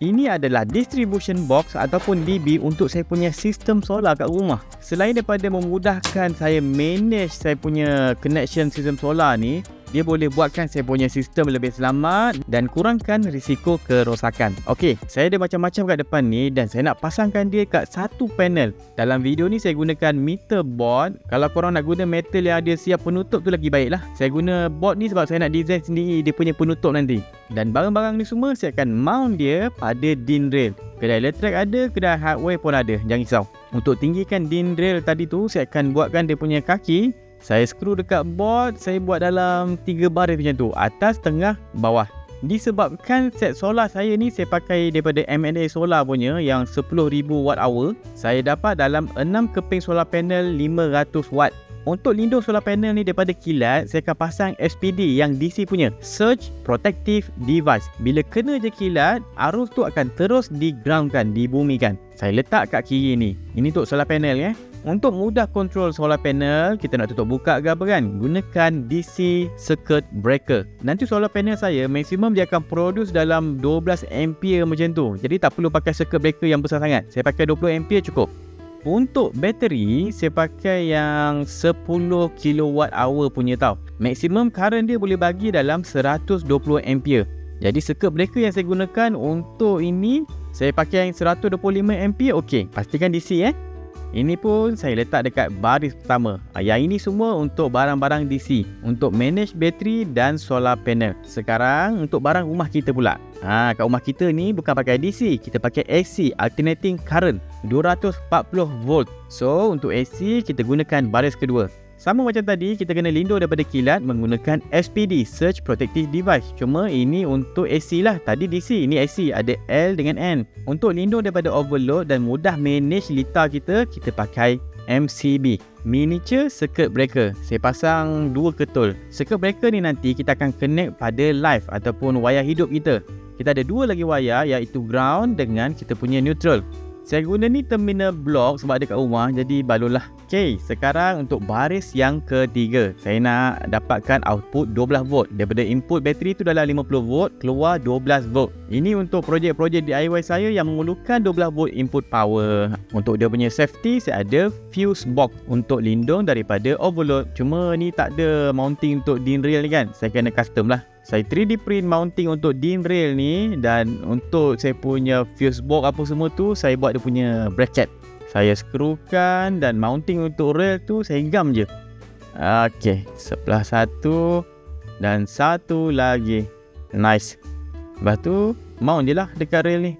Ini adalah distribution box ataupun DB untuk saya punya sistem solar kat rumah. Selain daripada memudahkan saya manage saya punya connection sistem solar ni, dia boleh buatkan saya punya sistem lebih selamat dan kurangkan risiko kerosakan. Okey, saya ada macam-macam kat depan ni dan saya nak pasangkan dia kat satu panel. Dalam video ni saya gunakan meter board. Kalau korang nak guna metal yang ada siap penutup tu lagi baik lah. Saya guna board ni sebab saya nak design sendiri dia punya penutup nanti. Dan barang-barang ni semua saya akan mount dia pada DIN rail. Kedai elektrik ada, kedai hardware pun ada. Jangan risau. Untuk tinggikan DIN rail tadi tu, saya akan buatkan dia punya kaki. Saya skru dekat board, saya buat dalam 3 baris macam tu. Atas, tengah, bawah. Disebabkan set solar saya ni saya pakai daripada M&A Solar punya yang 10,000 watt hour. Saya dapat dalam 6 keping solar panel 500 watt. Untuk lindung solar panel ni daripada kilat, saya akan pasang SPD yang DC punya, Surge Protective Device. Bila kena je kilat, arus tu akan terus di-groundkan, dibumikan. Saya letak kat kiri ni. Ini untuk solar panel ya. Untuk mudah kontrol solar panel, kita nak tutup buka ke apa kan, gunakan DC circuit breaker. Nanti solar panel saya maksimum dia akan produce dalam 12 ampere macam tu. Jadi tak perlu pakai circuit breaker yang besar sangat. Saya pakai 20 ampere cukup. Untuk bateri, saya pakai yang 10 kilowatt hour punya tau. Maksimum current dia boleh bagi dalam 120 ampere. Jadi circuit breaker yang saya gunakan untuk ini, saya pakai yang 125 ampere. Okey, pastikan DC Ini pun saya letak dekat baris pertama. Yang ini semua untuk barang-barang DC, untuk manage bateri dan solar panel. Sekarang untuk barang rumah kita pula. Kat rumah kita ni bukan pakai DC, kita pakai AC, alternating current, 240 volt. So untuk AC kita gunakan baris kedua. Sama macam tadi, kita kena lindung daripada kilat menggunakan SPD, Surge Protective Device. Cuma ini untuk AC lah. Tadi DC, ini AC. Ada L dengan N. Untuk lindung daripada overload dan mudah manage litar kita, kita pakai MCB, Miniature Circuit Breaker. Saya pasang 2 ketul. Circuit breaker ni nanti kita akan connect pada live ataupun wayar hidup kita. Kita ada 2 lagi wayar, iaitu ground dengan kita punya neutral. Saya guna ni terminal block sebab ada kat rumah, jadi balonlah. Okey, sekarang untuk baris yang ketiga. Saya nak dapatkan output 12 volt. Daripada input bateri tu dalam 50 volt, keluar 12 volt. Ini untuk projek-projek DIY saya yang memerlukan 12 volt input power. Untuk dia punya safety, saya ada fuse box untuk lindung daripada overload. Cuma ni tak ada mounting untuk DIN rail ni kan. Saya kena custom lah. Saya 3D print mounting untuk DIN rail ni, dan untuk saya punya fuse box apa semua tu, saya buat dia punya bracket. Saya skrukan dan mounting untuk rail tu saya gam je. Okey, sebelah satu dan satu lagi. Nice. Lepas tu mount je lah dekat rail ni.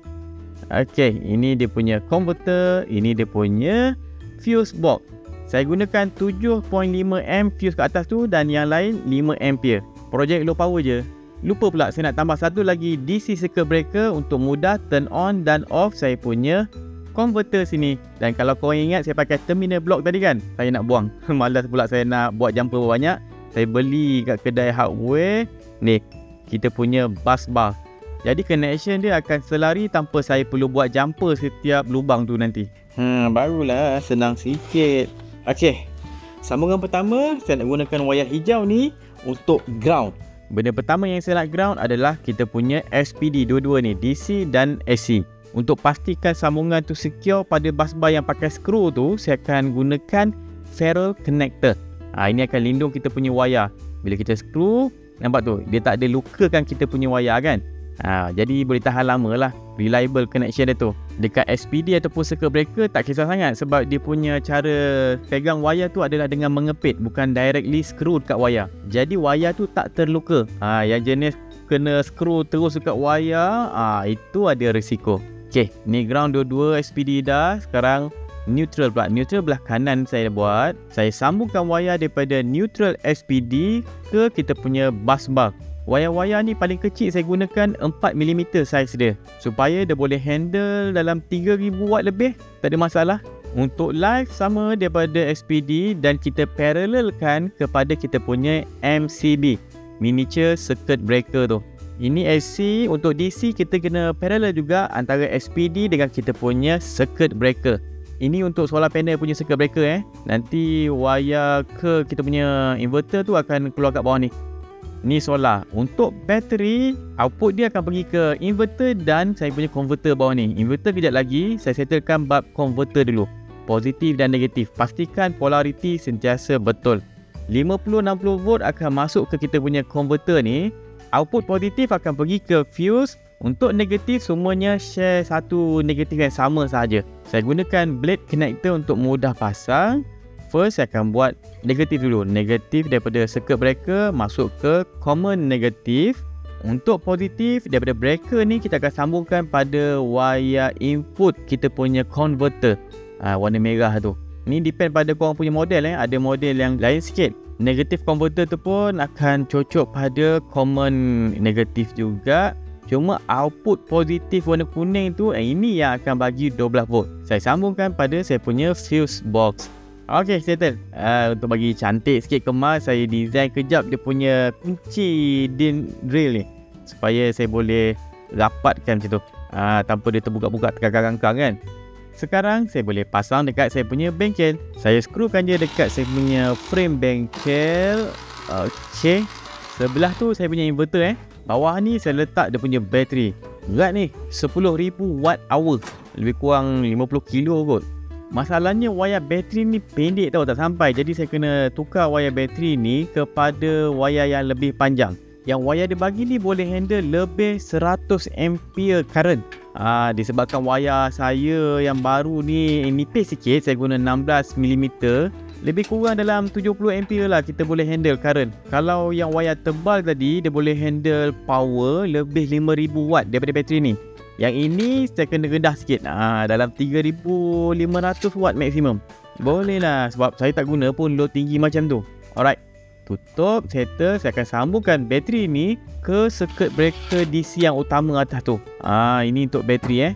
Okey, ini dia punya converter, ini dia punya fuse box. Saya gunakan 7.5 amp fuse kat atas tu dan yang lain 5 ampere. Projek low power je. Lupa pula saya nak tambah satu lagi DC circuit breaker untuk mudah turn on dan off saya punya converter sini. Dan kalau korang ingat saya pakai terminal block tadi kan, saya nak buang. Malas pula saya nak buat jumper banyak. Saya beli kat kedai hardware. Ni, kita punya bus bar. Jadi connection dia akan selari tanpa saya perlu buat jumper setiap lubang tu nanti. Barulah senang sikit. Okey. Sambungan pertama, saya nak gunakan wayar hijau ni untuk ground. Benda pertama yang saya nak ground adalah kita punya SPD, dua-dua ni, DC dan AC. Untuk pastikan sambungan tu secure pada bus bar yang pakai skru tu, saya akan gunakan ferrule connector. Ini akan lindung kita punya wayar. Bila kita skru, nampak tu, dia tak ada lukakan kita punya wayar kan. Jadi boleh tahan lama lah. Reliable connection dia tu. Dekat SPD ataupun circuit breaker tak kisah sangat, sebab dia punya cara pegang wayar tu adalah dengan mengepit, bukan directly screw dekat wayar. Jadi wayar tu tak terluka. Yang jenis kena screw terus dekat wayar, itu ada risiko. Okey, ni ground dua-dua SPD dah. Sekarang neutral pula. Neutral belah kanan saya buat. Saya sambungkan wayar daripada neutral SPD ke kita punya bus bar. Wayar-wayar ni paling kecil saya gunakan 4mm saiz dia, supaya dia boleh handle dalam 3000 watt lebih, tak ada masalah. Untuk live sama daripada SPD dan kita parallelkan kepada kita punya MCB, Miniature Circuit Breaker tu. Ini AC. Untuk DC kita kena parallel juga antara SPD dengan kita punya circuit breaker. Ini untuk solar panel punya circuit breaker Nanti wayar ke kita punya inverter tu akan keluar kat bawah ni. Ni solar. Untuk bateri, output dia akan pergi ke inverter dan saya punya converter bawah ni. Inverter kejap lagi, saya settlekan bab converter dulu. Positif dan negatif. Pastikan polariti sentiasa betul. 50-60 volt akan masuk ke kita punya converter ni. Output positif akan pergi ke fuse. Untuk negatif, semuanya share satu negatif yang sama sahaja. Saya gunakan blade connector untuk mudah pasang. First, saya akan buat negatif dulu. Negatif daripada circuit breaker masuk ke common negatif. Untuk positif, daripada breaker ni kita akan sambungkan pada wire input kita punya converter. Warna merah tu. Ni depend pada korang punya model. Ada model yang lain sikit. Negatif converter tu pun akan cocok pada common negatif juga. Cuma output positif warna kuning tu ini yang akan bagi 12 volt. Saya sambungkan pada saya punya fuse box. Ok, settle. Untuk bagi cantik sikit kemas, saya design kejap dia punya kunci drill ni supaya saya boleh rapatkan macam tu, tanpa dia terbuka-buka terkangkang-kangkang kan. Sekarang saya boleh pasang dekat saya punya bengkel. Saya skrukan je dekat saya punya frame bengkel. Ok, sebelah tu saya punya inverter. Bawah ni saya letak dia punya bateri. Berat ni 10,000 watt hour, lebih kurang 50 kilo kot. Masalahnya wayar bateri ni pendek tau, tak sampai. Jadi saya kena tukar wayar bateri ni kepada wayar yang lebih panjang. Yang wayar dia bagi ni boleh handle lebih 100 ampere current. Disebabkan wayar saya yang baru ni nipis sikit, saya guna 16mm. Lebih kurang dalam 70 ampere lah kita boleh handle current. Kalau yang wayar tebal tadi, dia boleh handle power lebih 5,000 watt daripada bateri ni. Yang ini saya kena rendah sikit, dalam 3,500 watt maksimum. Boleh lah, sebab saya tak guna pun load tinggi macam tu. Alright, tutup, settle. Saya akan sambungkan bateri ni ke circuit breaker DC yang utama atas tu. Ini untuk bateri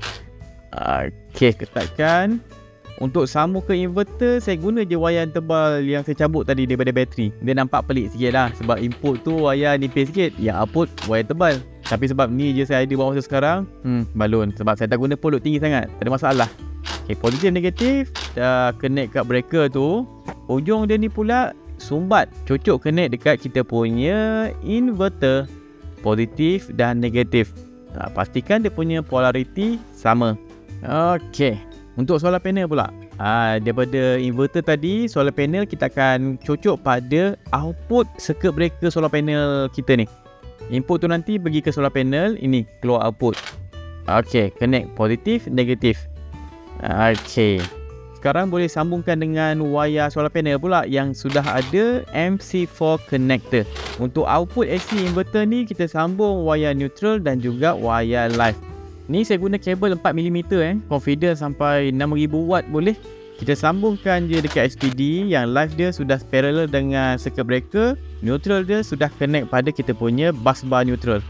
Okay, ketatkan. Untuk sambung ke inverter, saya guna je wayar tebal yang saya cabut tadi daripada bateri. Dia nampak pelik sikit lah, sebab input tu wayar nipis sikit, yang output wayar tebal. Tapi sebab ni je saya ada buat masa sekarang, balon. Sebab saya tak guna pun load tinggi sangat, tak ada masalah. Okay, positif negatif dah connect kat breaker tu. Ujung dia ni pula sumbat, cocok connect dekat kita punya inverter. Positif dan negatif. Pastikan dia punya polariti sama. Okay, untuk solar panel pula, daripada inverter tadi, solar panel kita akan cocok pada output circuit breaker solar panel kita ni. Input tu nanti pergi ke solar panel, ini keluar output. Ok, connect positif, negatif. Ok, sekarang boleh sambungkan dengan wayar solar panel pula yang sudah ada MC4 connector. Untuk output AC inverter ni, kita sambung wayar neutral dan juga wayar live. Ni saya guna kabel 4mm, confident sampai 6,000 watt boleh. Kita sambungkan je dekat SPD. Yang live dia sudah parallel dengan circuit breaker. Neutral dia sudah connect pada kita punya bus bar neutral.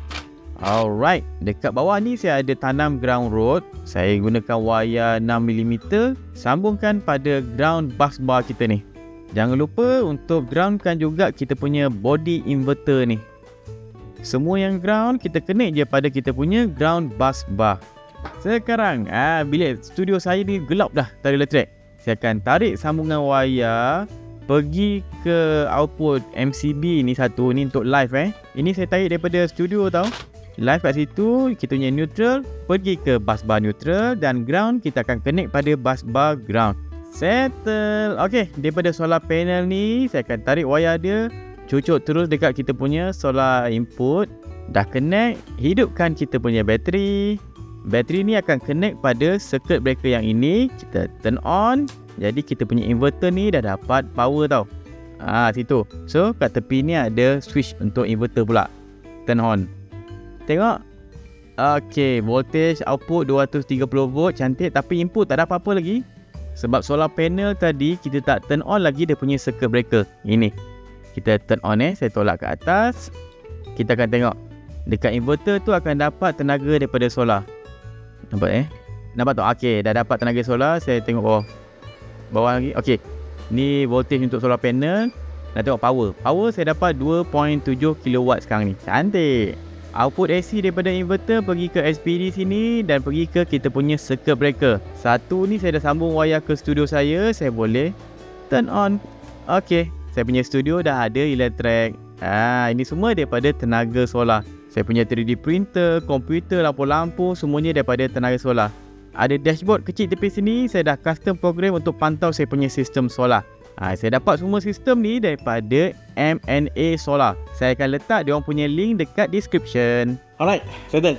Alright, dekat bawah ni saya ada tanam ground rod. Saya gunakan wayar 6mm, sambungkan pada ground bus bar kita ni. Jangan lupa untuk groundkan juga kita punya body inverter ni. Semua yang ground kita connect je pada kita punya ground bus bar. Sekarang bilik studio saya ni gelap dah, tak ada elektrik. Saya akan tarik sambungan wayar pergi ke output MCB ni satu, ni untuk live Ini saya tarik daripada studio tau. Live kat situ, kita punya neutral pergi ke bus bar neutral dan ground kita akan connect pada bus bar ground. Settle. Ok, daripada solar panel ni saya akan tarik wayar dia, cucuk terus dekat kita punya solar input. Dah connect, hidupkan kita punya bateri. Bateri ni akan connect pada circuit breaker yang ini. Kita turn on. Jadi kita punya inverter ni dah dapat power tau. Situ. So kat tepi ni ada switch untuk inverter pula. Turn on. Tengok. Ok, voltage output 230 volt, cantik. Tapi input tak ada apa-apa lagi. Sebab solar panel tadi kita tak turn on lagi dia punya circuit breaker. Ini. Kita turn on saya tolak ke atas. Kita akan tengok. Dekat inverter tu akan dapat tenaga daripada solar. Nampak Nampak tak? Ok, dah dapat tenaga solar. Saya tengok bawah. Bawah lagi. Ok, ni voltage untuk solar panel. Nak tengok power. Power saya dapat 2.7 kW sekarang ni. Cantik. Output AC daripada inverter pergi ke SPD sini dan pergi ke kita punya circuit breaker. Satu ni saya dah sambung wayar ke studio saya. Saya boleh turn on. Ok, saya punya studio dah ada elektrik. Ini semua daripada tenaga solar. Saya punya 3D printer, komputer, lampu-lampu, semuanya daripada tenaga solar. Ada dashboard kecil tepi sini, saya dah custom program untuk pantau saya punya sistem solar. Saya dapat semua sistem ni daripada M&A Solar. Saya akan letak diorang punya link dekat description. Alright, settle.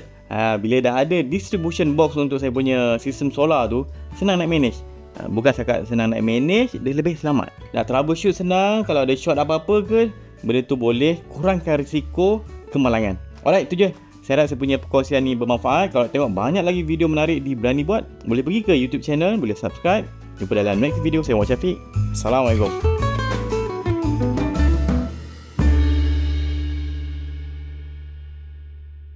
Bila dah ada distribution box untuk saya punya sistem solar tu, senang nak manage. Bukan cakap senang nak manage, dia lebih selamat. Nak troubleshoot senang, kalau ada short apa-apa ke, benda tu boleh kurangkan risiko kemalangan. Alright, itu je. Saya harap saya punya perkongsian ni bermanfaat. Kalau tengok banyak lagi video menarik di Berani Buat, boleh pergi ke YouTube channel, boleh subscribe. Jumpa dalam next video. Saya Muhammad Syafiq. Assalamualaikum.